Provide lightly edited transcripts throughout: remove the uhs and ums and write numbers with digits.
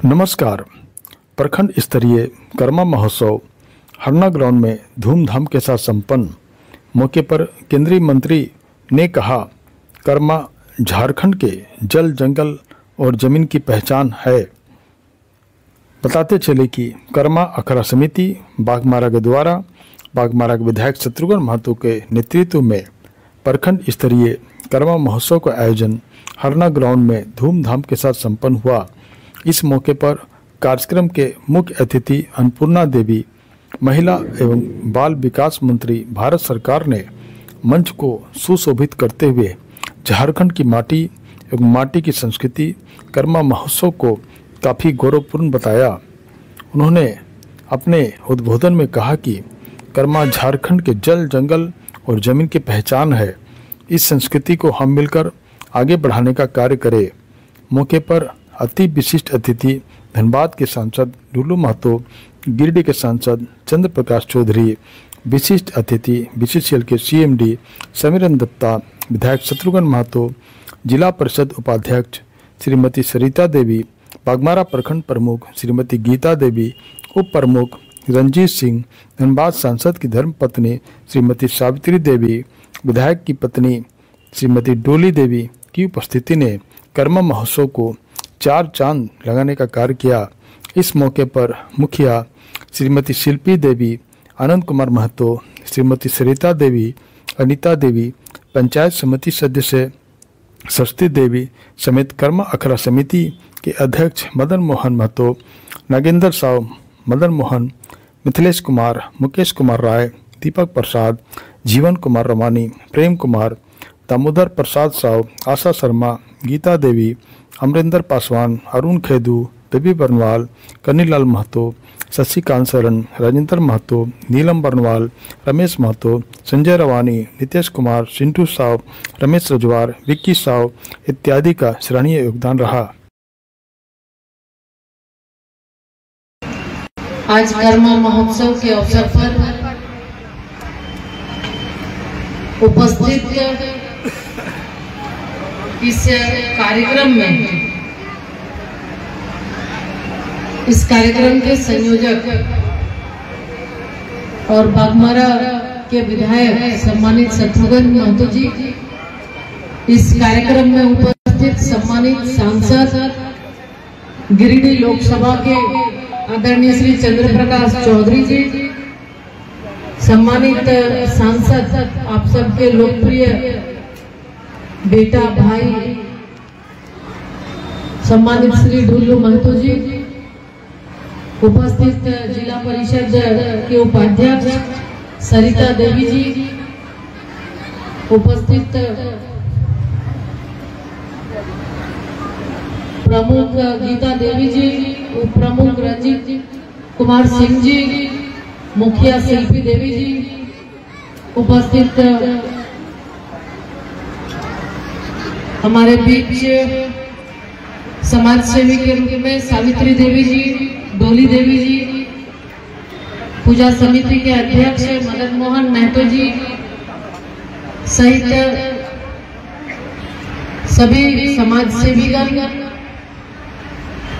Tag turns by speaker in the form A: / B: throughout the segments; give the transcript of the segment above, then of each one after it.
A: नमस्कार। प्रखंड स्तरीय कर्मा महोत्सव हरना ग्राउंड में धूमधाम के साथ संपन्न। मौके पर केंद्रीय मंत्री ने कहा, कर्मा झारखंड के जल, जंगल और जमीन की पहचान है। बताते चले कि कर्मा अखाड़ा समिति बाघमारा के द्वारा बाघमारा के विधायक शत्रुघ्न महतो के नेतृत्व में प्रखंड स्तरीय कर्मा महोत्सव का आयोजन हरना ग्राउंड में धूमधाम के साथ संपन्न हुआ। इस मौके पर कार्यक्रम के मुख्य अतिथि अन्नपूर्णा देवी, महिला एवं बाल विकास मंत्री भारत सरकार ने मंच को सुशोभित करते हुए झारखंड की माटी एवं माटी की संस्कृति कर्मा महोत्सव को काफ़ी गौरवपूर्ण बताया। उन्होंने अपने उद्बोधन में कहा कि कर्मा झारखंड के जल, जंगल और जमीन की पहचान है। इस संस्कृति को हम मिलकर आगे बढ़ाने का कार्य करें। मौके पर अति विशिष्ट अतिथि धनबाद के सांसद डुल्लू महतो, गिरिडीह के सांसद चंद्र प्रकाश चौधरी, विशिष्ट अतिथि बीसीसीएल के सीएमडी समीरन दत्ता, विधायक शत्रुघ्न महतो, जिला परिषद उपाध्यक्ष श्रीमती सरिता देवी, बाघमारा प्रखंड प्रमुख श्रीमती गीता देवी, उप प्रमुख रंजीत सिंह, धनबाद सांसद की धर्मपत्नी श्रीमती सावित्री देवी, विधायक की पत्नी श्रीमती डोली देवी की उपस्थिति ने कर्मा महोत्सव को चार चांद लगाने का कार्य किया। इस मौके पर मुखिया श्रीमती शिल्पी देवी, आनंद कुमार महतो, श्रीमती सरिता देवी, अनीता देवी, पंचायत समिति सदस्य सरस्वती देवी समेत कर्मा अखाड़ा समिति के अध्यक्ष मदन मोहन महतो, नागेंद्र साव, मदन मोहन, मिथिलेश कुमार, मुकेश कुमार राय, दीपक प्रसाद, जीवन कुमार रमानी, प्रेम कुमार, दामोदर प्रसाद साव, आशा शर्मा, गीता देवी, अमरिंदर पासवान, अरुण खेदू, देवी बरनवाल, कन्नीलाल महतो, शशिकांत शरण, राजेंद्र महतो, नीलम बरनवाल, रमेश महतो, संजय रवानी, नितेश कुमार, सिंटू साव, रमेश रजवार, विक्की साव इत्यादि का सराहनीय योगदान रहा।
B: आज कर्मा महोत्सव के अवसर पर उपस्थित इस कार्यक्रम के संयोजक और बाघमारा के विधायक सम्मानित शत्रुघ्न महतो जी, इस कार्यक्रम में उपस्थित सम्मानित सांसद गिरिडीह लोकसभा के आदरणीय श्री चंद्र प्रकाश चौधरी जी, सम्मानित सांसद आप सबके लोकप्रिय बेटा भाई सम्मानित श्री डुल्लू महतो जी, उपस्थित जिला परिषद के उपाध्यक्ष सरिता देवी जी, उपस्थित प्रमुख गीता देवी जी, उप प्रमुख रंजीत कुमार सिंह जी, मुखिया शिल्पी देवी जी, उपस्थित हमारे बीच समाज सेवी के रूप में सावित्री देवी जी, डोली देवी जी, पूजा समिति के अध्यक्ष मदन मोहन महतो जी सहित सभी समाज सेवीगण,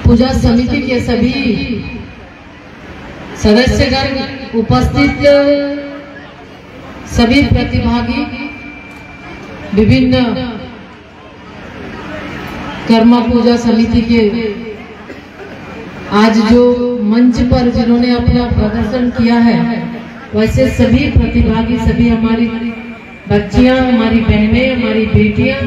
B: पूजा समिति के सभी सदस्यगण, उपस्थित सभी प्रतिभागी, विभिन्न कर्मा पूजा समिति के आज जो मंच पर जिन्होंने अपना प्रदर्शन किया है, वैसे सभी प्रतिभागी, सभी हमारी बच्चियां, हमारी बहनें, हमारी बेटियां,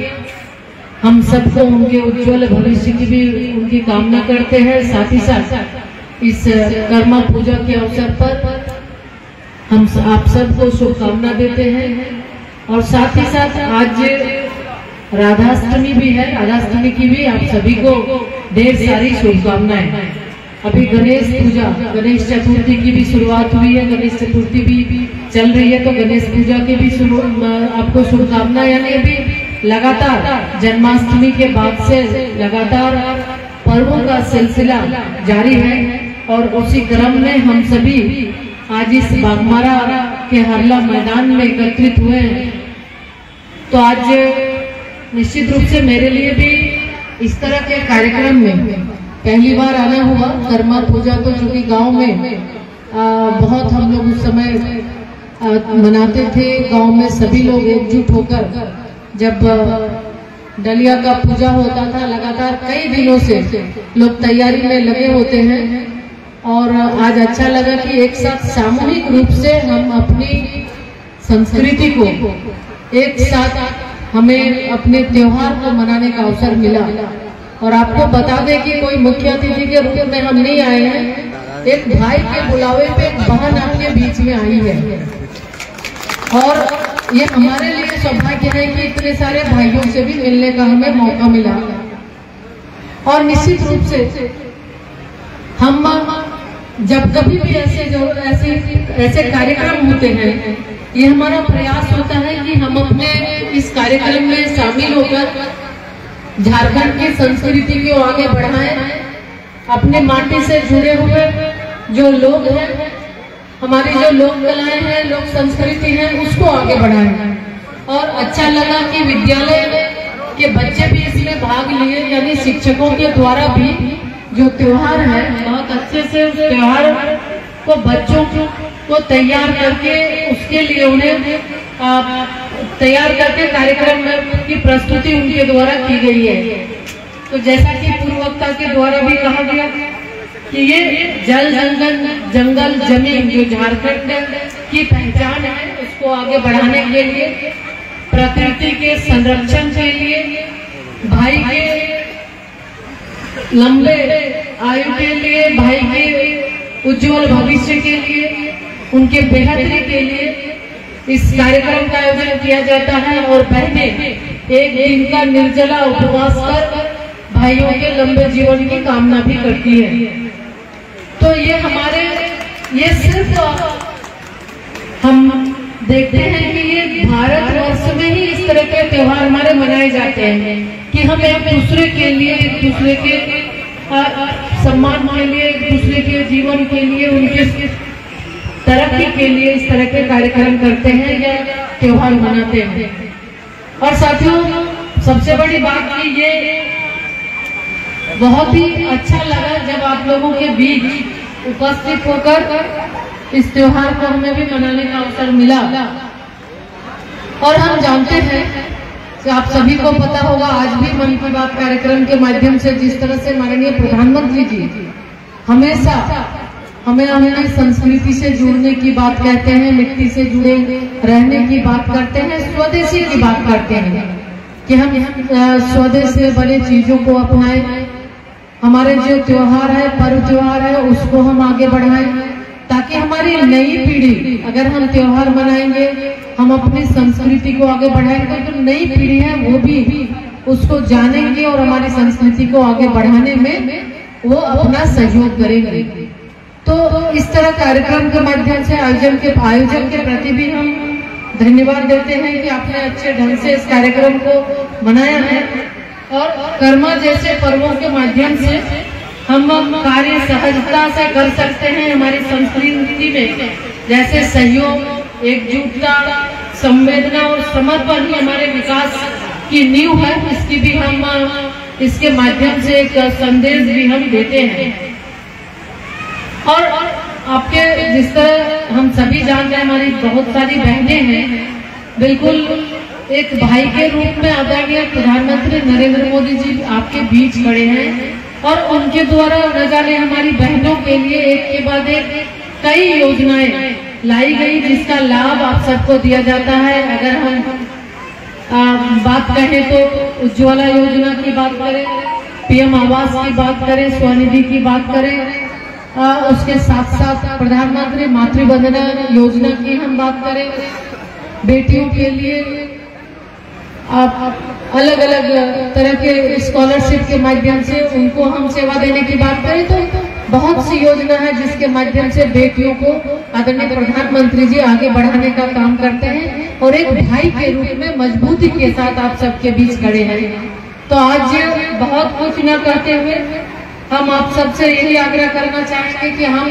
B: हम सबको उनके उज्जवल भविष्य की भी उनकी कामना करते हैं। साथ ही साथ इस कर्मा पूजा के अवसर पर हम आप सबको शुभकामना देते हैं। और साथ ही साथ आज राधाष्टमी भी है, राधाष्टमी की भी आप सभी को ढेर सारी शुभकामनाएं। अभी गणेश पूजा, गणेश चतुर्थी की भी शुरुआत हुई है, गणेश चतुर्थी भी चल रही है, तो गणेश पूजा की भी आपको शुभकामनाएं। यानी अभी लगातार जन्माष्टमी के बाद से लगातार पर्वों का सिलसिला जारी है और उसी क्रम में हम सभी आज इस बाघमारा के हरला मैदान में एकत्रित हुए हैं। तो आज निश्चित रूप से मेरे लिए भी इस तरह के कार्यक्रम में पहली बार आना हुआ। कर्मा पूजा तो चूंकि गांव में बहुत हम लोग उस समय मनाते थे, गांव में सभी लोग एकजुट होकर जब डलिया का पूजा होता था, लगातार कई दिनों से लोग तैयारी में लगे होते हैं। और आज अच्छा लगा कि एक साथ सामूहिक रूप से हम अपनी संस्कृति को एक साथ हमें अपने त्योहार को मनाने का अवसर मिला। और आपको बता दें कि कोई मुख्य अतिथि के रूप में हम नहीं आए हैं, एक भाई के बुलावे पे एक बहन आपके बीच में आई है। और ये हमारे लिए सौभाग्य है कि इतने सारे भाइयों से भी मिलने का हमें मौका मिला। और निश्चित रूप से हम जब कभी भी ऐसे कार्यक्रम होते हैं, ये हमारा प्रयास होता है कि हम अपने इस कार्यक्रम में शामिल होकर झारखंड की संस्कृति को आगे बढ़ाएं, अपने माटी से जुड़े हुए जो लोग हैं, हमारी जो लोक कलाएं हैं, लोक संस्कृति है, उसको आगे बढ़ाएं। और अच्छा लगा कि विद्यालय के बच्चे भी इसमें भाग लिए, यानी शिक्षकों के द्वारा भी जो त्योहार है बहुत अच्छे से उस त्योहार को बच्चों को तैयार करके उसके लिए उन्हें तैयार करके कार्यक्रम की प्रस्तुति उनके द्वारा की गई है। तो जैसा कि पूर्व वक्ता के द्वारा भी कहा गया कि ये जल जंगल जमीन जो झारखंड की पहचान है, उसको आगे बढ़ाने के लिए, प्रकृति के संरक्षण के लिए, भाई के लंबे आयु के लिए, भाई के उज्जवल भविष्य के लिए, उनके बेहतरी के लिए इस कार्यक्रम का आयोजन किया जाता है। और बहनें एक दिन का निर्जला उपवास कर भाइयों के लंबे जीवन की कामना भी करती है। तो ये सिर्फ हम देखते हैं कि ये भारतवर्ष में ही इस तरह के त्योहार हमारे मनाए जाते हैं कि हम एक दूसरे के लिए, एक दूसरे के सम्मान के लिए, एक दूसरे के जीवन के लिए, उनके तरक्की के लिए इस तरह के कार्यक्रम करते हैं या त्योहार मनाते हैं। और साथियों, सबसे बड़ी बात कि ये बहुत ही अच्छा लगा जब आप लोगों के बीच उपस्थित होकर इस त्योहार को हमें भी मनाने का अवसर मिला। और हम जानते हैं कि आप सभी को पता होगा, आज भी मन की बात कार्यक्रम के माध्यम से जिस तरह से माननीय प्रधानमंत्री जी हमेशा हमें अपनी संस्कृति से जुड़ने की बात कहते हैं, मिट्टी से जुड़े रहने की बात करते हैं, स्वदेशी की बात करते हैं कि हम स्वदेश से बने चीजों को अपनाएं, हमारे जो त्योहार है, पर्व त्योहार है, उसको हम आगे बढ़ाएं, ताकि हमारी नई पीढ़ी, अगर हम त्योहार मनाएंगे, हम अपनी संस्कृति को आगे बढ़ाएंगे, तो नई पीढ़ी है वो भी उसको जानेंगे और हमारी संस्कृति को आगे बढ़ाने में वो अपना सहयोग करेंगे। तो इस तरह कार्यक्रम के माध्यम से आयोजन के प्रति भी हम धन्यवाद देते हैं कि आपने अच्छे ढंग से इस कार्यक्रम को मनाया है। और कर्मा जैसे पर्वों के माध्यम से हम कार्य सहजता से कर सकते हैं। हमारी संस्कृति में जैसे सहयोग, एकजुटता, संवेदना और समर्पण ही हमारे विकास की नींव है, इसकी भी हम इसके माध्यम से एक संदेश भी हम देते हैं। और आपके जिस तरह हम सभी जानते हैं, हमारी बहुत सारी बहनें हैं, बिल्कुल एक भाई के रूप में आदरणीय प्रधानमंत्री नरेंद्र मोदी जी आपके बीच खड़े हैं और उनके द्वारा न जाने हमारी बहनों के लिए एक के बाद एक कई योजनाएं लाई गई, जिसका लाभ आप सबको दिया जाता है। अगर हम बात कहें तो उज्ज्वला योजना की बात करें, पीएम आवास की बात करें, स्वनिधि की बात करें, उसके साथ साथ प्रधानमंत्री मातृवंदना योजना की हम बात करें, बेटियों के लिए आप अलग अलग तरह के स्कॉलरशिप के माध्यम से उनको हम सेवा देने की बात करें, तो बहुत सी योजना है जिसके माध्यम से बेटियों को आदरणीय प्रधानमंत्री जी आगे बढ़ाने का काम करते हैं और एक भाई के रूप में मजबूती के साथ आप सबके बीच खड़े हैं। तो आज बहुत कुछ न करते हुए हम आप सबसे यही आग्रह करना चाहेंगे कि हम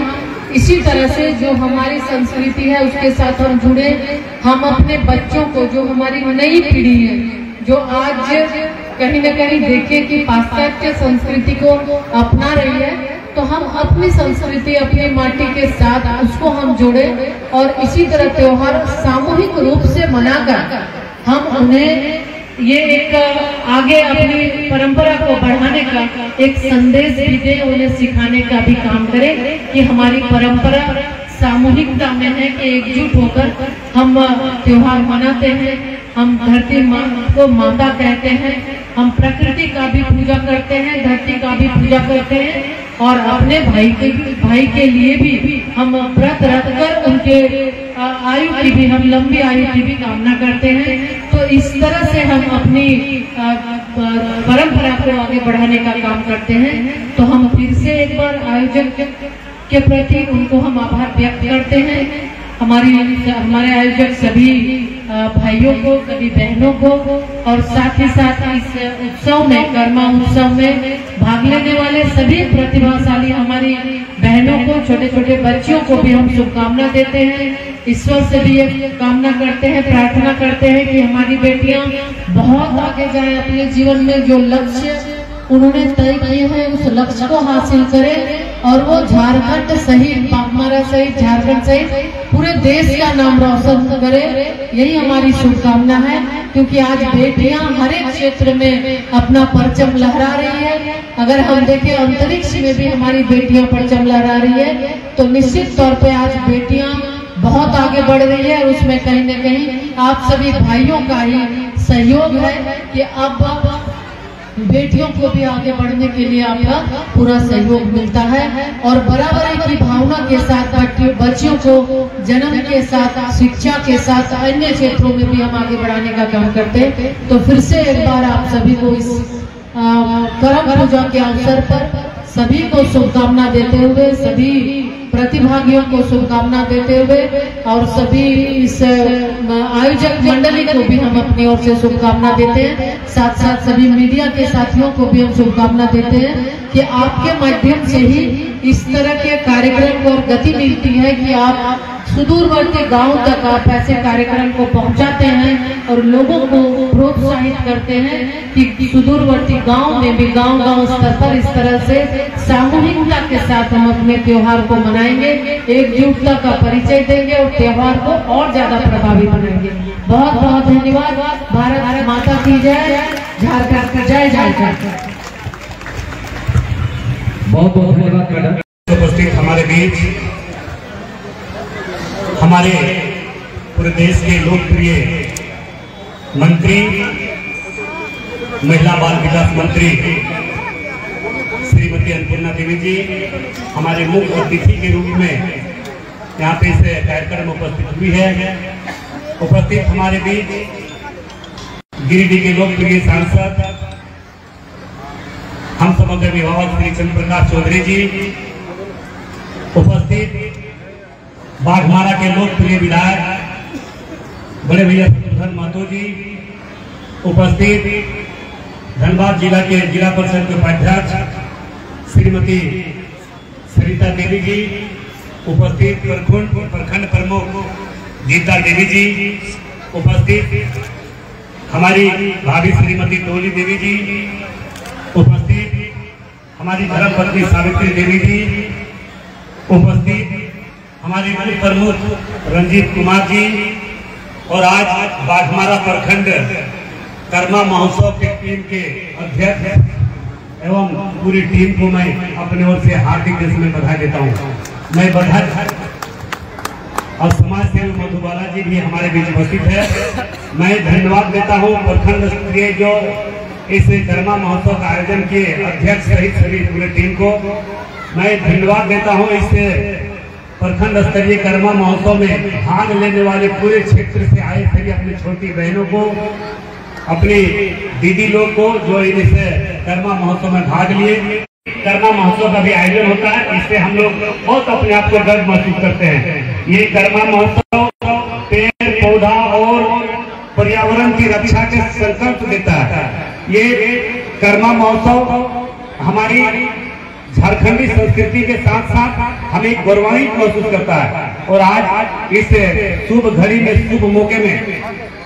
B: इसी तरह से जो हमारी संस्कृति है उसके साथ हम जुड़े, हम अपने बच्चों को, जो हमारी नई पीढ़ी है, जो आज कहीं न कहीं देखें कि पाश्चात्य संस्कृति को अपना रही है, तो हम अपनी संस्कृति, अपनी माटी के साथ उसको हम जोड़े और इसी तरह त्योहार सामूहिक रूप से मनाकर हम उन्हें ये एक आगे अपनी परंपरा को बढ़ाने का एक संदेश भी दे, उन्हें सिखाने का भी काम करें कि हमारी परंपरा सामूहिकता में है कि एकजुट होकर हम त्योहार मनाते हैं। हम धरती माँ को माता कहते हैं, हम प्रकृति का भी पूजा करते हैं, धरती का भी पूजा करते हैं और अपने भाई के लिए भी हम व्रत रख कर उनके आयु की भी, हम लंबी आयु की भी कामना करते हैं। तो इस तरह से हम अपनी परंपरा को आगे बढ़ाने का काम करते हैं। तो हम फिर से एक बार आयोजक के प्रति उनको हम आभार व्यक्त करते हैं। हमारे आयोजक सभी भाइयों को, सभी बहनों को और साथ ही साथ इस उत्सव में, कर्मा उत्सव में भाग लेने वाले सभी प्रतिभाशाली हमारी बहनों को, छोटे छोटे बच्चियों को भी हम शुभकामना देते हैं। ईश्वर से भी ये कामना करते हैं, प्रार्थना करते हैं कि हमारी बेटियां बहुत आगे जाए, अपने जीवन में जो लक्ष्य उन्होंने तय किए हैं उस लक्ष्य को हासिल करें और वो झारखंड सहित, पाकमारा सहित, झारखंड सहित पूरे देश का नाम रोशन करे। यही हमारी शुभकामना है, क्योंकि आज बेटियां हर एक क्षेत्र में अपना परचम लहरा रही है। अगर हम देखें अंतरिक्ष में भी हमारी बेटियां परचम लहरा रही है, तो निश्चित तौर पे आज बेटियां बहुत आगे बढ़ रही है। और उसमें कहीं न कहीं आप सभी भाइयों का ही सहयोग है कि अब बेटियों को भी आगे बढ़ने के लिए आपका पूरा सहयोग मिलता है और बराबरी की भावना के साथ बच्चियों को जन्म के साथ, शिक्षा के साथ अन्य क्षेत्रों में भी हम आगे बढ़ाने का काम करते हैं। तो फिर से एक बार आप सभी को इस करम पूजा के अवसर पर सभी को शुभकामना देते हुए, सभी प्रतिभागियों को शुभकामना देते हुए और सभी इस आयोजक मंडली को भी हम अपनी ओर से शुभकामना देते हैं। साथ साथ सभी मीडिया के साथियों को भी हम शुभकामना देते हैं कि आपके माध्यम से ही इस तरह के कार्यक्रम को और गति मिलती है कि आप सुदूरवर्ती गांव तक आप ऐसे कार्यक्रम को पहुंचाते हैं और लोगों को प्रोत्साहित करते हैं कि सुदूरवर्ती गांव में भी गांव स्तर पर इस तरह से सामूहिकता के साथ हम अपने त्योहार को मनाएंगे, एकजुटता का परिचय देंगे और त्योहार को और ज्यादा प्रभावी बनाएंगे। बहुत बहुत धन्यवाद। भारत माता की जय, झारखंड की जय, झारखंड।
C: बहुत बहुत धन्यवाद मैडम। उपस्थित हमारे बीच हमारे पूरे देश के लोकप्रिय मंत्री, महिला बाल विकास मंत्री श्रीमती अन्नपूर्णा देवी जी हमारे मुख्य अतिथि के रूप में यहाँ पे इस कार्यक्रम में उपस्थित हुई है। उपस्थित हमारे बीच गिरिडीह के लोकप्रिय सांसद, हम समग्र अभिभावक श्री चंद्र प्रकाश चौधरी जी, उपस्थित बाघमारा के लोकप्रिय विधायक बड़े भैया शत्रुघ्न महतो जी, उपस्थित धनबाद जिला के जिला परिषद के उपाध्यक्ष श्रीमती सरिता देवी जी, उपस्थित प्रखंड प्रमुख गीता देवी जी, उपस्थित हमारी भाभी श्रीमती टोली देवी जी, उपस्थित हमारी धर्मपत्नी सावित्री देवी जी, उपस्थित हमारे बड़े प्रमुख रंजीत कुमार जी और आज बाघमारा प्रखंड कर्मा महोत्सव के टीम के अध्यक्ष एवं पूरी टीम को मैं अपने ओर से हार्दिक देश में बधाई देता हूं। मैं बधाई और समाज सेवी मधुबाला जी भी हमारे बीच उपस्थित है। मैं धन्यवाद देता हूं प्रखंड स्तरीय जो इस कर्मा महोत्सव का आयोजन किए अध्यक्ष सहित सभी पूरे टीम को मैं धन्यवाद देता हूं। इस प्रखंड स्तरीय कर्मा महोत्सव में भाग लेने वाले पूरे क्षेत्र से आए सभी अपनी छोटी बहनों को, अपनी दीदी लोग को जो इस कर्मा महोत्सव में भाग लिए। कर्मा महोत्सव का भी आयोजन होता है, इससे हम लोग बहुत अपने आप को गर्व महसूस करते हैं। ये कर्मा महोत्सव पेड़ पौधा और पर्यावरण की रक्षा के संकल्प देता है। ये कर्मा महोत्सव हमारी झारखंडी संस्कृति के साथ साथ हमें गौरवान्वित महसूस करता है और आज इस शुभ घड़ी में, शुभ मौके में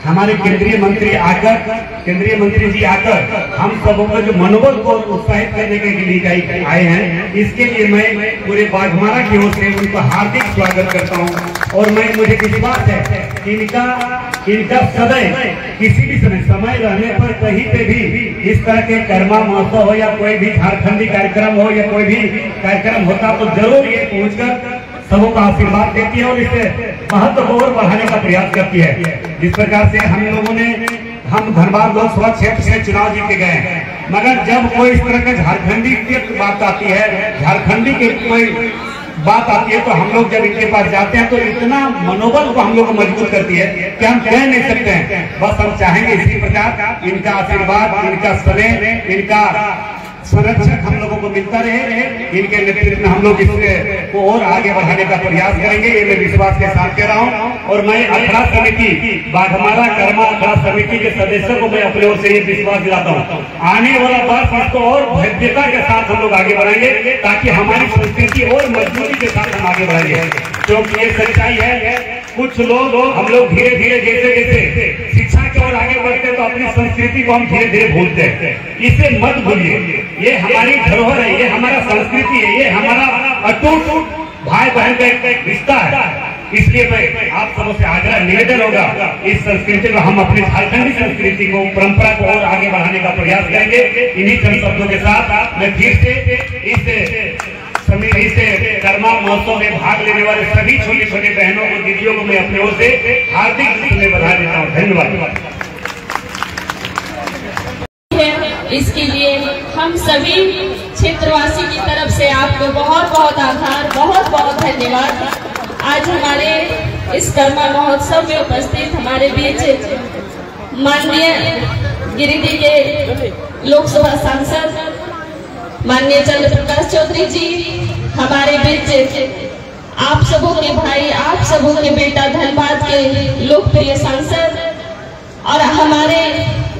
C: हमारे केंद्रीय मंत्री जी आकर हम सबों का जो मनोबल को उत्साहित करने के लिए आए हैं, इसके लिए मैं पूरे बाघमारा की ओर से उनका हार्दिक स्वागत करता हूं। और मुझे विश्वास है कि इनका सदैव किसी भी समय रहने पर कहीं पे भी इस तरह के कर्मा महोत्सव हो या कोई भी झारखंडी कार्यक्रम हो या कोई भी कार्यक्रम होता तो जरूर ये पहुंचकर सबों का आशीर्वाद देती है और इसे महत्व को और बढ़ाने का प्रयास करती है। जिस प्रकार से हम धनबाद लोकसभा क्षेत्र से चुनाव जीत गए हैं, मगर जब कोई इस तरह का झारखंडी की बात आती है, झारखंडी की कोई बात आती है, तो हम लोग जब इनके पास जाते हैं तो इतना मनोबल को हम लोग को मजबूत करती है कि हम कह नहीं सकते हैं। बस हम चाहेंगे इसी प्रकार इनका आशीर्वाद, इनका स्नेह, इनका संरक्षक हम लोगों को मिलता रहे। इनके नेतृत्व में हम लोग इसको और आगे बढ़ाने का प्रयास करेंगे, ये मैं विश्वास के साथ कह रहा हूँ। और मैं अखाड़ा समिति बाघमारा कर्मा अखाड़ा समिति के सदस्यों को मैं अपने ओर से ये विश्वास दिलाता हूँ, आने वाला वर्ष इसको और भव्यता के साथ हम लोग आगे बढ़ाएंगे, ताकि हमारी संस्कृति और मजबूती के साथ हम आगे बढ़ाएंगे। क्योंकि ये सच्चाई है, कुछ लोग हम लोग धीरे धीरे जैसे शिक्षा की ओर आगे बढ़ते तो अपनी संस्कृति को हम धीरे धीरे भूलते हैं। इसे मत भूलिए, ये हमारी धरोहर है, ये हमारा संस्कृति है, ये हमारा अटूट भाई बहन का एक रिश्ता है। इसलिए मैं आप सबों से आग्रह निवेदन होगा, इस संस्कृति को हम अपनी झारखंडी संस्कृति को, परंपरा को और आगे बढ़ाने का प्रयास करेंगे। इन्हीं चंद शब्दों के साथ मैं फिर से इस कर्मा महोत्सव में भाग लेने वाले सभी छोटे छोटे बहनों और दीदियों को मैं अपनी ओर से हार्दिक रूप में बधाई देता हूँ। धन्यवाद।
D: इसके लिए हम सभी क्षेत्रवासी की तरफ से आपको बहुत बहुत आभार, बहुत बहुत धन्यवाद। आज हमारे इस कर्मा महोत्सव में उपस्थित हमारे बीच माननीय गिरिडीह के लोकसभा सांसद माननीय चंद्र प्रकाश चौधरी जी, हमारे बीच आप सबों के भाई, आप सबों के बेटा, धनबाद के लोकप्रिय सांसद और हमारे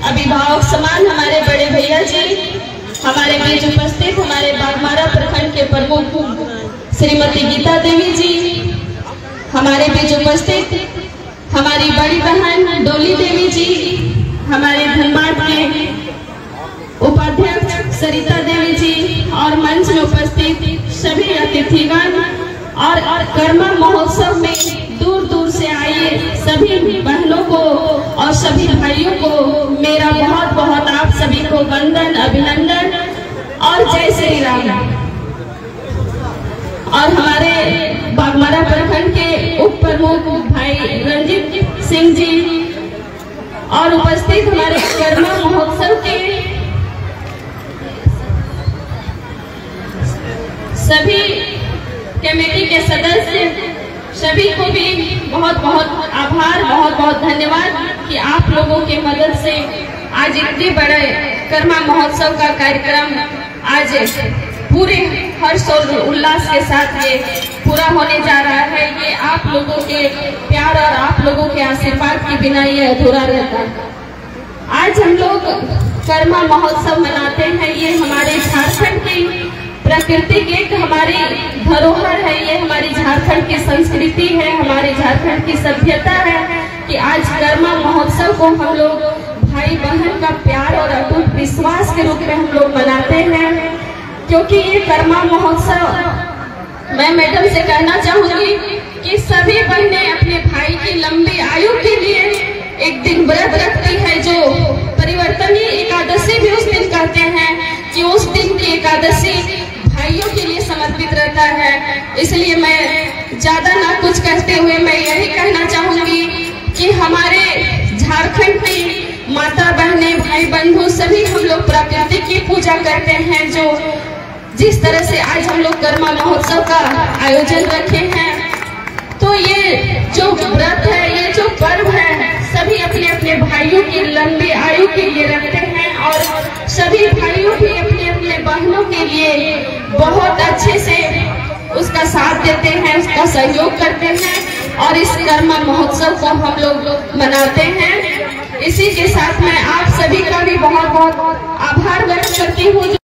D: अभिभावक समान हमारे बड़े भैया जी, हमारे बीच उपस्थित हमारे बाघमारा प्रखंड के प्रमुख श्रीमती गीता देवी जी, हमारे बीच उपस्थित हमारी बड़ी बहन डोली देवी जी, हमारे धनबाद के उपाध्यक्ष सरिता देवी जी और मंच में उपस्थित सभी अतिथिगण और कर्मा महोत्सव में दूर दूर से आए सभी बहनों को और सभी भाइयों को मेरा बहुत बहुत आप सभी को वंदन, अभिनंदन और जय श्री राम। और हमारे बाघमारा प्रखंड के उप प्रमुख भाई रंजीत सिंह जी और उपस्थित हमारे कर्मा महोत्सव के सभी कमेटी के सदस्य, सभी को भी बहुत बहुत आभार, बहुत बहुत धन्यवाद कि आप लोगों के मदद से आज इतने बड़े कर्मा महोत्सव का कार्यक्रम आज पूरे हर्ष और उल्लास के साथ ये पूरा होने जा रहा है। ये आप लोगों के प्यार और आप लोगों के आशीर्वाद के बिना ये अधूरा रहता। आज हम लोग कर्मा महोत्सव मनाते हैं, ये हमारे झारखंड की प्रकृति की एक हमारी धरोहर है, ये हमारी झारखंड की संस्कृति है, हमारे झारखंड की सभ्यता है कि आज कर्मा महोत्सव को हम लोग भाई बहन का प्यार और अटूट विश्वास के रूप में हम लोग मनाते हैं। क्योंकि ये कर्मा महोत्सव मैं मैडम से कहना चाहूंगी कि सभी बहनें अपने भाई की लंबी आयु के लिए एक दिन व्रत रखती है, जो परिवर्तनीय एकादशी भी उस दिन कहते हैं कि उस दिन की एकादशी भाइयों के लिए समर्पित रहता है। इसलिए मैं ज्यादा ना कुछ कहते हुए मैं यही कहना चाहूंगी कि हमारे झारखंड की माता बहनें, भाई बंधु सभी हम लोग प्रकृति की पूजा करते हैं। जो जिस तरह से आज हम लोग कर्मा महोत्सव का आयोजन रखे हैं, तो ये जो व्रत है, ये जो पर्व है, सभी अपने अपने भाइयों की लंबी आयु के लिए रखते हैं और सभी भाइयों भी अपने अपने बहनों के लिए बहुत अच्छे से उसका साथ देते हैं, उसका सहयोग करते हैं और इस कर्मा महोत्सव को हम लोग मनाते हैं। इसी के साथ मैं आप सभी का भी बहुत बहुत आभार व्यक्त करती हूँ।